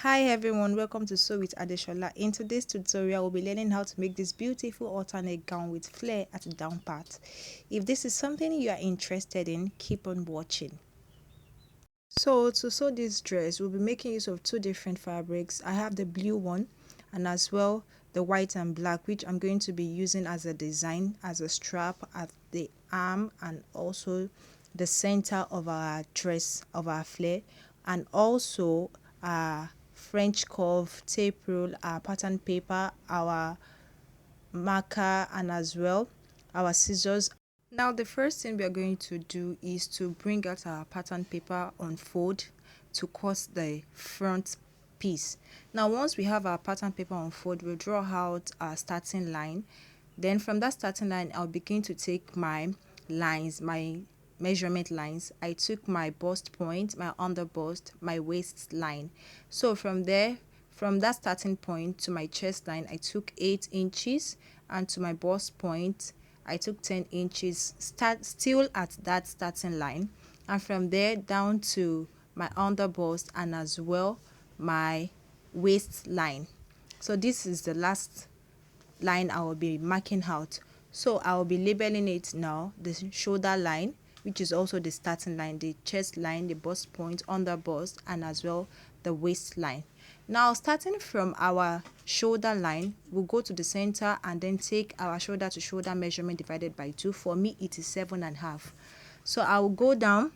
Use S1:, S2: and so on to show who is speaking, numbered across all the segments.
S1: Hi everyone, welcome to Sew with Adeshola. In today's tutorial, we'll be learning how to make this beautiful alternate gown with flare at the down part. If this is something you are interested in, keep on watching. So to sew this dress, we'll be making use of two different fabrics. I have the blue one and as well the white and black, which I'm going to be using as a design, as a strap at the arm and also the center of our dress, of our flare, and also French curve, tape rule, our pattern paper, our marker, and as well our scissors. Now the first thing we are going to do is to bring out our pattern paper on fold to cut the front piece. Now once we have our pattern paper on fold, we'll draw out our starting line. Then from that starting line, I'll begin to take my lines, my measurement lines. I took my bust point, my under bust, my waist line. So from there, from that starting point to my chest line, I took 8 inches, and to my bust point I took 10 inches, still at that starting line, and from there down to my under bust and as well my waistline. So this is the last line I will be marking out. So I will be labeling it now, the shoulder line, which is also the starting line, the chest line, the bust point, under bust, and as well the waistline. Now starting from our shoulder line, we'll go to the center and then take our shoulder to shoulder measurement divided by 2. For me it is 7.5. So I will go down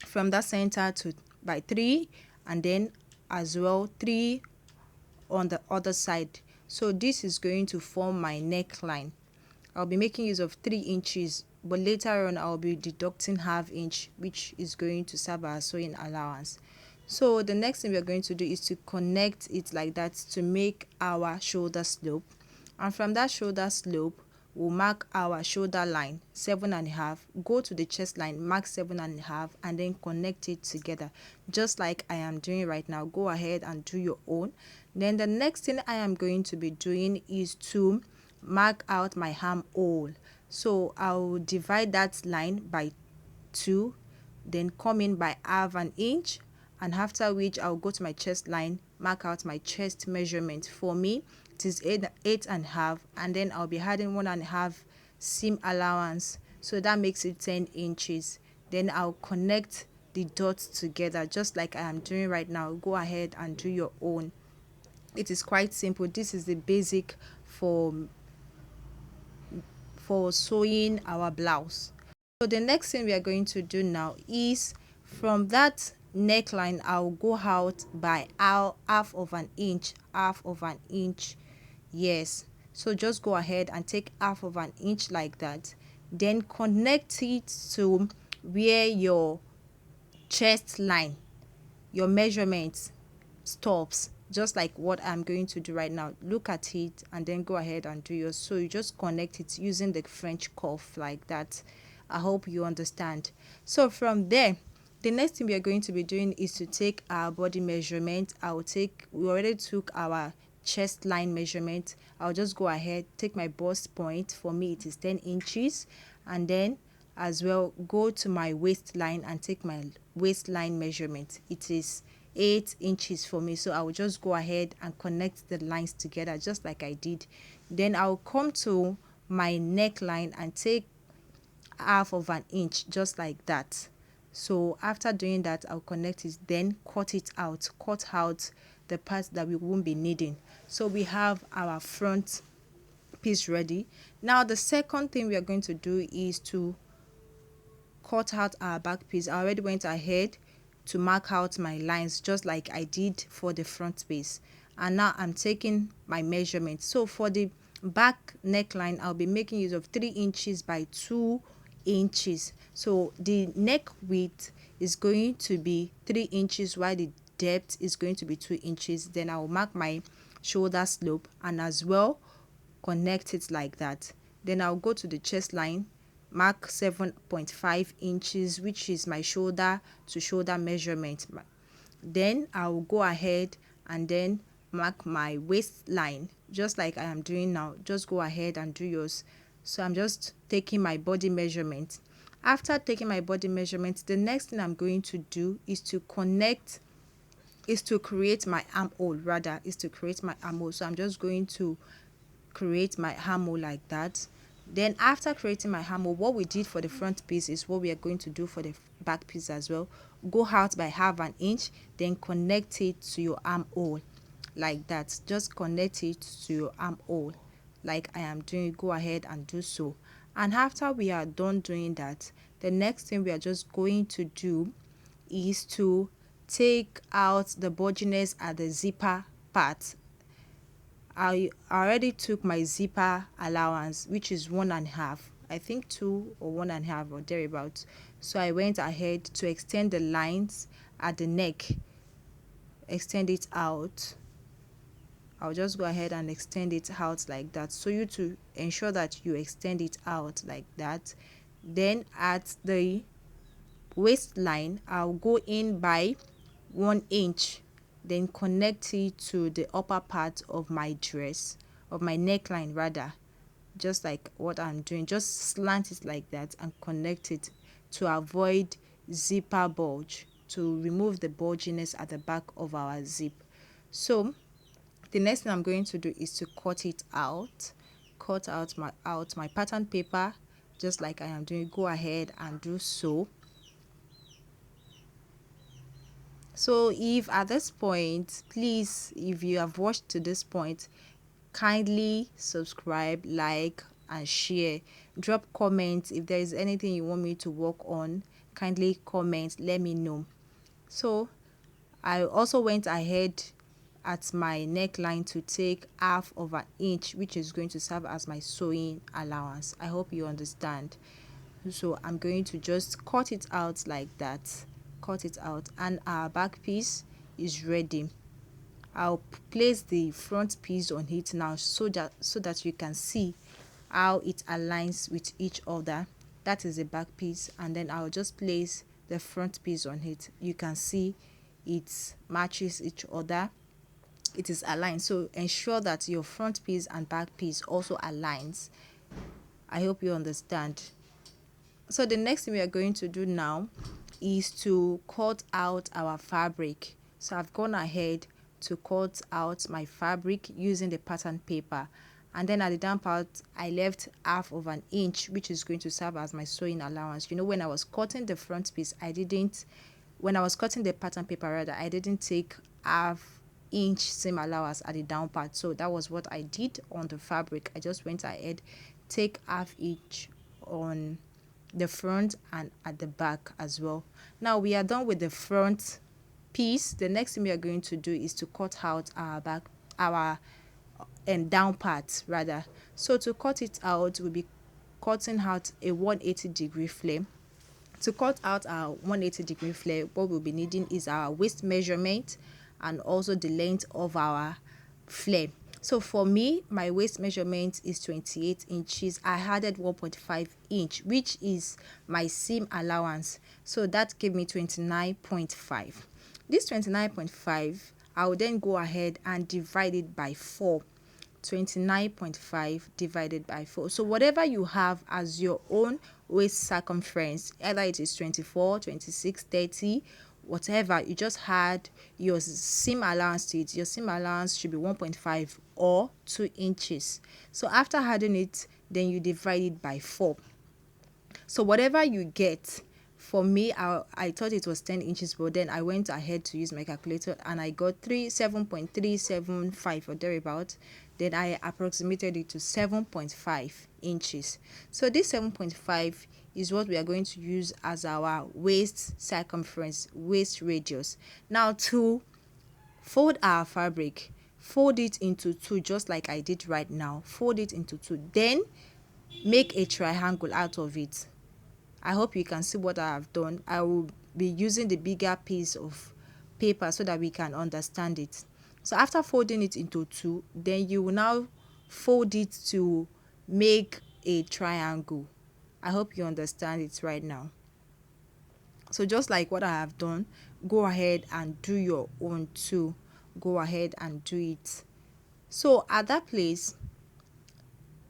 S1: from that center to by 3, and then as well 3 on the other side. So this is going to form my neckline. I'll be making use of 3 inches, but later on I'll be deducting ½ inch, which is going to serve as sewing allowance. So the next thing we're going to do is to connect it like that to make our shoulder slope, and from that shoulder slope we'll mark our shoulder line 7.5, go to the chest line, mark 7.5, and then connect it together just like I am doing right now. Go ahead and do your own. Then the next thing I am going to be doing is to mark out my armhole. So I'll divide that line by 2, then come in by ½ inch, and after which I'll go to my chest line, mark out my chest measurement. For me it is 8.5, and then I'll be adding 1.5 seam allowance, so that makes it 10 inches. Then I'll connect the dots together just like I am doing right now. Go ahead and do your own. It is quite simple. This is the basic for sewing our blouse. So the next thing we are going to do now is from that neckline I'll go out by ½ inch. Yes, so just go ahead and take ½ inch like that, then connect it to where your chest line, your measurement stops, just like what I'm going to do right now. Look at it and then go ahead and do yours. So you just connect it using the French curve like that. I hope you understand. So from there, the next thing we are going to be doing is to take our body measurement. We already took our chest line measurement. I'll just go ahead, take my bust point. For me it is 10 inches, and then as well go to my waistline and take my waistline measurement. It is 8 inches for me, so I will just go ahead and connect the lines together just like I did. Then I'll come to my neckline and take ½ inch just like that. So after doing that, I'll connect it, then cut out the parts that we won't be needing. So we have our front piece ready. Now the second thing we are going to do is to cut out our back piece. I already went ahead to mark out my lines just like I did for the front piece, and now I'm taking my measurement. So for the back neckline, I'll be making use of 3 inches by 2 inches. So the neck width is going to be 3 inches while the depth is going to be 2 inches. Then I'll mark my shoulder slope and as well connect it like that. Then I'll go to the chest line, mark 7.5 inches, which is my shoulder to shoulder measurement. Then I will go ahead and then mark my waistline just like I am doing now. Just go ahead and do yours. So I'm just taking my body measurement. After taking my body measurement, the next thing I'm going to do is to connect is to create my armhole, rather is to create my armhole. So I'm just going to create my armhole like that. Then after creating my armhole, what we did for the front piece is what we are going to do for the back piece as well. Go out by half an inch, then connect it to your armhole like that. Just connect it to your armhole like I am doing. Go ahead and do so. And after we are done doing that, the next thing we are just going to do is to take out the bulginess at the zipper part. I already took my zipper allowance, which is 1.5, I think 2 or 1.5 or thereabouts. So I went ahead to extend the lines at the neck, extend it out. I'll just go ahead and extend it out like that. So you to ensure that you extend it out like that. Then at the waistline, I'll go in by 1 inch, then connect it to the upper part of my dress, of my neckline rather, just like what I'm doing. Just slant it like that and connect it to avoid zipper bulge, to remove the bulginess at the back of our zip. So the next thing I'm going to do is to cut it out. Cut out my pattern paper just like I am doing. Go ahead and do so. So if at this point, please, if you have watched to this point, kindly subscribe, like and share. Drop comments if there is anything you want me to work on. Kindly comment, let me know. So I also went ahead at my neckline to take half of an inch, which is going to serve as my sewing allowance. I hope you understand. So I'm going to just cut it out like that. Cut it out, and our back piece is ready. I'll place the front piece on it now so that you can see how it aligns with each other. That is the back piece, and then I'll just place the front piece on it. You can see it matches each other. It is aligned. So ensure that your front piece and back piece also aligns. I hope you understand. So the next thing we are going to do now is to cut out our fabric. So I've gone ahead to cut out my fabric using the pattern paper, and then at the down part I left half of an inch, which is going to serve as my sewing allowance. You know, when I was cutting the front piece, when I was cutting the pattern paper rather, I didn't take half inch seam allowance at the down part. So that was what I did on the fabric. I just went ahead, take half inch on the front and at the back as well. Now we are done with the front piece. The next thing we are going to do is to cut out our down part rather. So to cut it out, we'll be cutting out a 180-degree flare. To cut out our 180-degree flare, what we'll be needing is our waist measurement and also the length of our flare. So for me, my waist measurement is 28 inches. I added 1.5 inch, which is my seam allowance. So that gave me 29.5. This 29.5, I will then go ahead and divide it by 4. 29.5 divided by 4. So whatever you have as your own waist circumference, either it is 24, 26, 30, whatever, you just add your seam allowance to it. Your seam allowance should be 1.5 or 2 inches. So after adding it, then you divide it by 4. So whatever you get, for me, I thought it was 10 inches, but then I went ahead to use my calculator and I got 7.375 or thereabout. Then I approximated it to 7.5 inches. So this 7.5 is what we are going to use as our waist circumference, waist radius. Now to fold our fabric, fold it into 2 just like I did right now. Fold it into 2, then make a triangle out of it. I hope you can see what I have done. I will be using the bigger piece of paper so that we can understand it. So after folding it into 2, then you will now fold it to make a triangle. I hope you understand it right now. So just like what I have done, go ahead and do your own too. Go ahead and do it. So at that place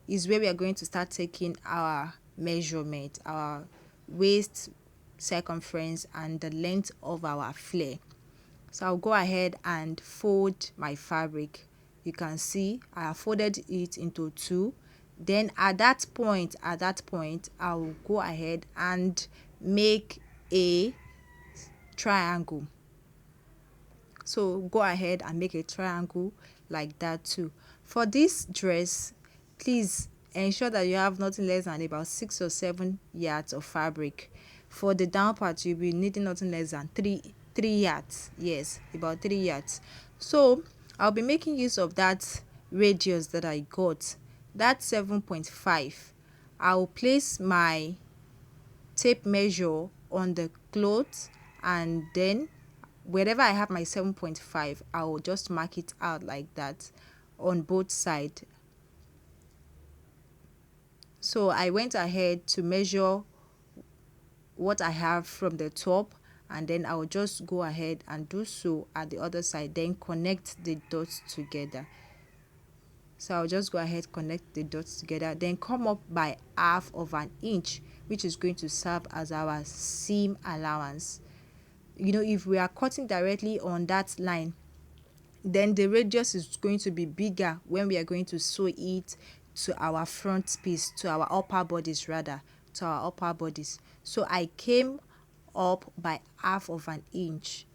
S1: is where we are going to start taking our measurement, our waist circumference and the length of our flare. So I'll go ahead and fold my fabric. You can see I have folded it into two. Then at that point, I'll go ahead and make a triangle. So go ahead and make a triangle like that too. For this dress, please ensure that you have nothing less than about 6 or 7 yards of fabric. For the down part, you'll be needing nothing less than three yards. Yes, about 3 yards. So I'll be making use of that radius that I got, that 7.5. I'll place my tape measure on the cloth, and then wherever I have my 7.5, I will just mark it out like that on both sides. So I went ahead to measure what I have from the top, and then I will just go ahead and do so at the other side, then connect the dots together. So I'll just go ahead, connect the dots together, then come up by 1/2 inch, which is going to serve as our seam allowance. You know, if we are cutting directly on that line, then the radius is going to be bigger when we are going to sew it to our front piece, to our upper bodice rather, to our upper bodice. So I came up by 1/2 inch.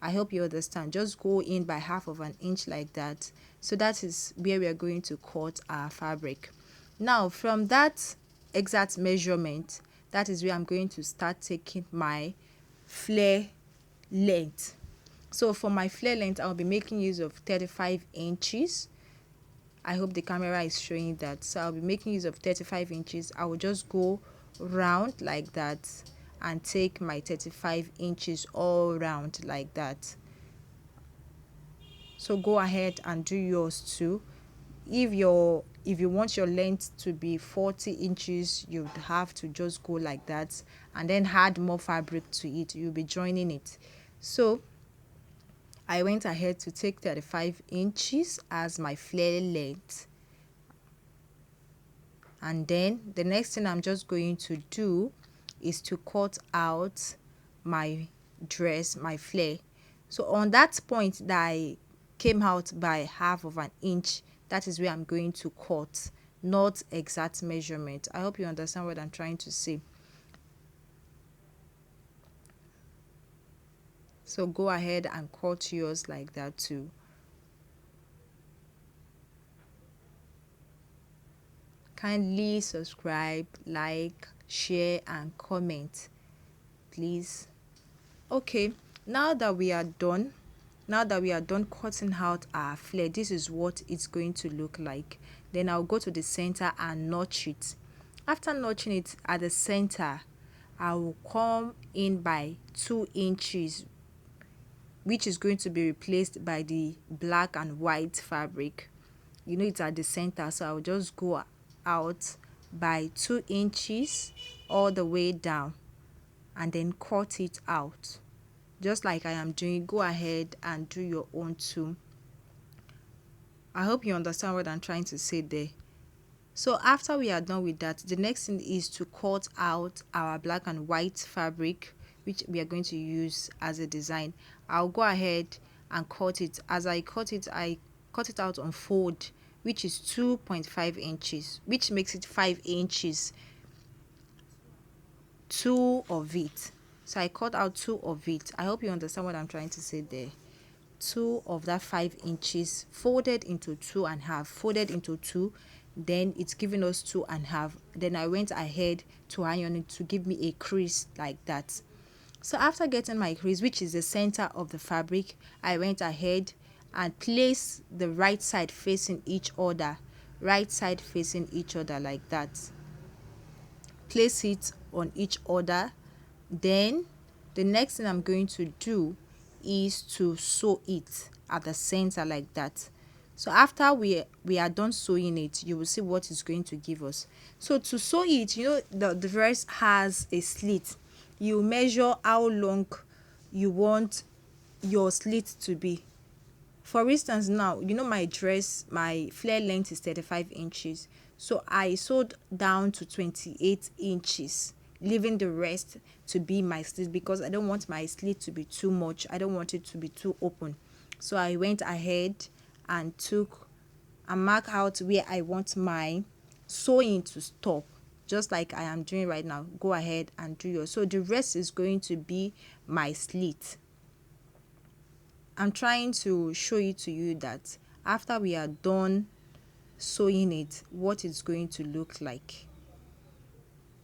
S1: I hope you understand. Just go in by 1/2 inch like that. So that is where we are going to cut our fabric. Now from that exact measurement, that is where I'm going to start taking my flare length. So for my flare length, I'll be making use of 35 inches. I hope the camera is showing that. So I'll be making use of 35 inches. I will just go round like that and take my 35 inches all round like that. So go ahead and do yours too. If you want your length to be 40 inches, you'd have to just go like that and then add more fabric to it. You'll be joining it. So I went ahead to take 35 inches as my flare length, and then the next thing I'm just going to do is to cut out my dress, my flare. So on that point that I came out by 1/2 inch, that is where I'm going to cut, not exact measurement. I hope you understand what I'm trying to say. So go ahead and cut yours like that too. Kindly subscribe, like, share and comment, please. Okay, now that we are done cutting out our flare, this is what it's going to look like. Then I'll go to the center and notch it. After notching it at the center, I will come in by 2 inches, which is going to be replaced by the black and white fabric. You know, it's at the center, so I'll just go out by 2 inches all the way down and then cut it out just like I am doing. Go ahead and do your own too. I hope you understand what I'm trying to say there. So after we are done with that, the next thing is to cut out our black and white fabric, which we are going to use as a design. I'll go ahead and cut it. As I cut it out on fold, which is 2.5 inches, which makes it 5 inches, 2 of it. So I cut out 2 of it. I hope you understand what I'm trying to say there. 2 of that 5 inches folded into 2.5, folded into 2, then it's giving us 2.5. Then I went ahead to iron it to give me a crease like that. So after getting my crease, which is the center of the fabric, I went ahead and placed the right side facing each other, like that. Place it on each other. Then the next thing I'm going to do is to sew it at the center like that. So after we are done sewing it, you will see what it's going to give us. So to sew it, you know, the dress has a slit. You measure how long you want your slit to be. For instance, now, you know, my dress, my flare length is 35 inches. So I sewed down to 28 inches. leaving the rest to be my slit, because I don't want my slit to be too much. I don't want it to be too open. So I went ahead and took and mark out where I want my sewing to stop, just like I am doing right now. Go ahead and do yours. So the rest is going to be my slit. I'm trying to show it to you that after we are done sewing it, what it's going to look like.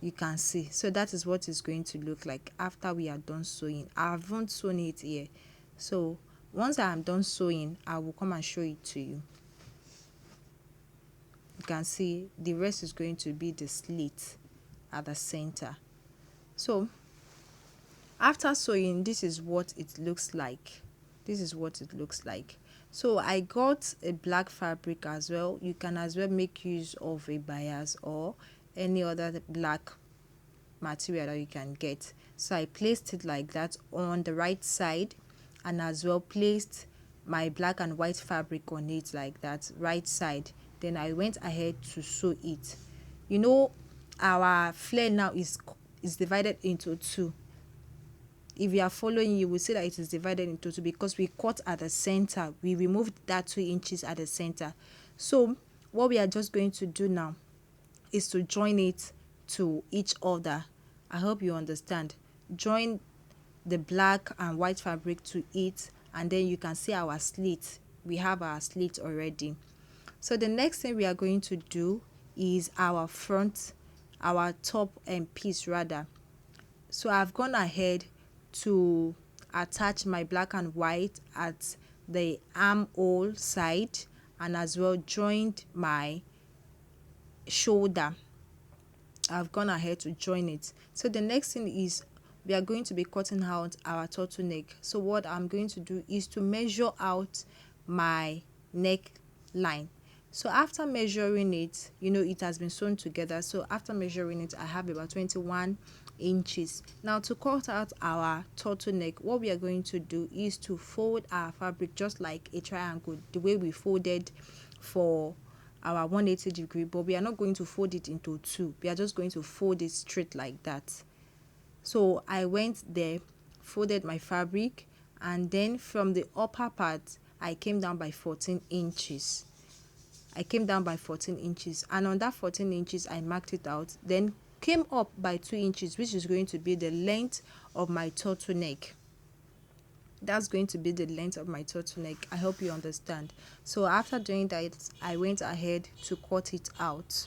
S1: You can see. So that is what it's going to look like after we are done sewing. I haven't sewn it here. So once I am done sewing, I will come and show it to you. You can see the rest is going to be the slit at the center. So after sewing, this is what it looks like. This is what it looks like. So I got a black fabric as well. You can as well make use of a bias or any other black material that you can get. So I placed it like that on the right side, and as well placed my black and white fabric on it like that, right side. Then I went ahead to sew it. You know, our flare now is divided into two. If you are following, you will see that it is divided into two because we cut at the center. We removed that 2 inches at the center. So what we are just going to do now is to join it to each other. I hope you understand. Join the black and white fabric to it, and then you can see our slit. We have our slit already. So the next thing we are going to do is our top piece rather. So I've gone ahead to attach my black and white at the armhole side, and as well joined my shoulder. I've gone ahead to join it. So the next thing is we are going to be cutting out our turtleneck. So what I'm going to do is to measure out my neck line. So after measuring it, you know, it has been sewn together. So after measuring it, I have about 21 inches. Now to cut out our turtleneck, what we are going to do is to fold our fabric just like a triangle, the way we folded for our 180-degree, but we are not going to fold it into two. We are just going to fold it straight like that. So I went there, folded my fabric, and then from the upper part I came down by 14 inches. And on that 14 inches I marked it out, then came up by 2 inches, which is going to be the length of my turtleneck. That's going to be the length of my turtleneck. I hope you understand. So after doing that, I went ahead to cut it out.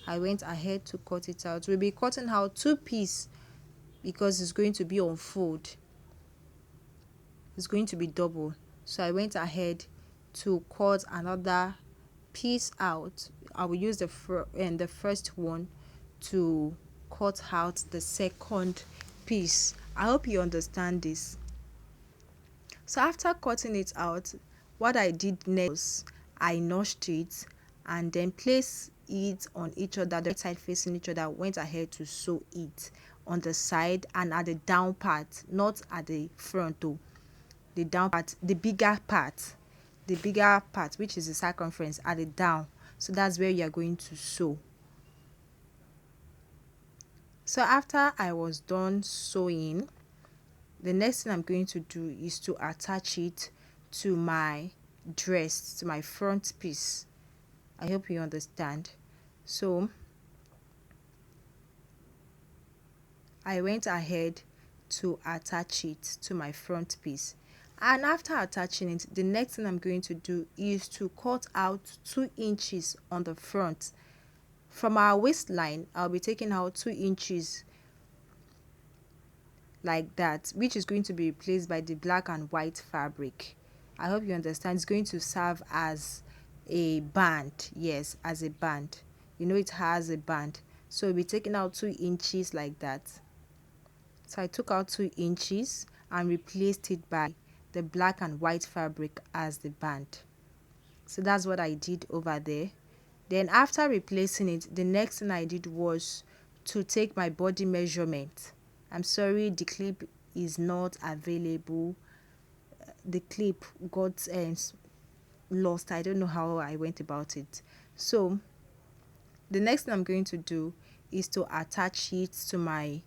S1: We'll be cutting out 2 pieces because it's going to be on fold. It's going to be double. So I went ahead to cut another piece out. I will use the first one to cut out the second piece. I hope you understand this. So after cutting it out, what I did next was I notched it and then placed it on each other, the right side facing each other. Went ahead to sew it on the side and at the down part, not at the front though. The down part, the bigger part, which is the circumference, at the down. So that's where you are going to sew. So after I was done sewing, the next thing I'm going to do is to attach it to my dress, to my front piece. I hope you understand. So I went ahead to attach it to my front piece, and after attaching it, the next thing I'm going to do is to cut out 2 inches on the front. From our waistline, I'll be taking out 2 inches like that, which is going to be replaced by the black and white fabric. I hope you understand. It's going to serve as a band. Yes, as a band. You know, it has a band. So we'll be taking out 2 inches like that. So I took out 2 inches and replaced it by the black and white fabric as the band. So that's what I did over there. Then after replacing it, the next thing I did was to take my body measurement. I'm sorry, the clip is not available. The clip got lost. I don't know how I went about it. So the next thing I'm going to do is to attach it to my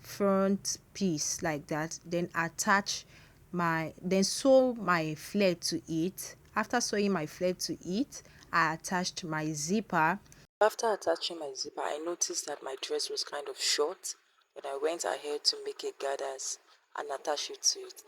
S1: front piece like that, then sew my flare to it. After sewing my flare to it, I attached my zipper. After attaching my zipper, I noticed that my dress was kind of short, and I went ahead to make a gathers and attach it to it.